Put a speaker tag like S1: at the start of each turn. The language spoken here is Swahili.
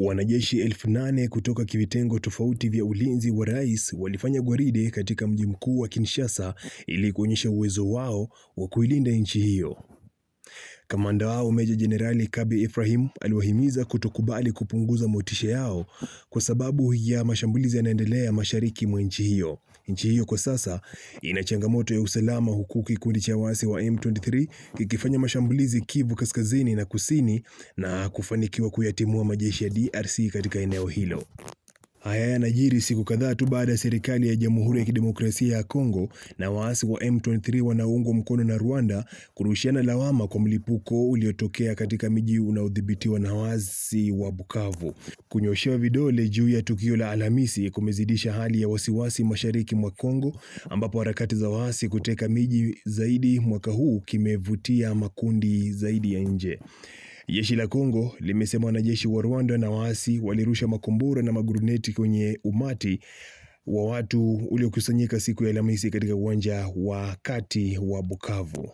S1: Wanajeshi 8,000 kutoka vitengo tofauti vya ulinzi wa rais walifanya gwaride katika mji mkuu wa Kinshasa ili kuonyesha uwezo wao wa kuilinda nchi hiyo. Kamanda wao Meja Jenerali Kabi Ibrahim aliwahimiza kutokubali kupunguza motisha yao kwa sababu ya mashambulizi yanaendelea mashariki mwa nchi hiyo. Nchi hiyo kwa sasa ina changamoto ya usalama, huku kikundi cha waasi wa M23 kikifanya mashambulizi Kivu kaskazini na kusini na kufanikiwa kuyatimua majeshi ya DRC katika eneo hilo. Haya yanajiri siku kadhaa tu baada ya serikali ya Jamhuri ya Kidemokrasia ya Kongo na waasi wa M23 wanaoungwa mkono na Rwanda kurushiana lawama kwa mlipuko uliotokea katika miji unaodhibitiwa na waasi wa Bukavu. Kunyoshewa vidole juu ya tukio la Alhamisi kumezidisha hali ya wasiwasi mashariki mwa Kongo, ambapo harakati za waasi kuteka miji zaidi mwaka huu kimevutia makundi zaidi ya nje. Jeshi la Kongo limesema wanajeshi wa Rwanda na waasi walirusha makombora na maguruneti kwenye umati wa watu uliokusanyika siku ya Alhamisi katika uwanja wa kati wa Bukavu.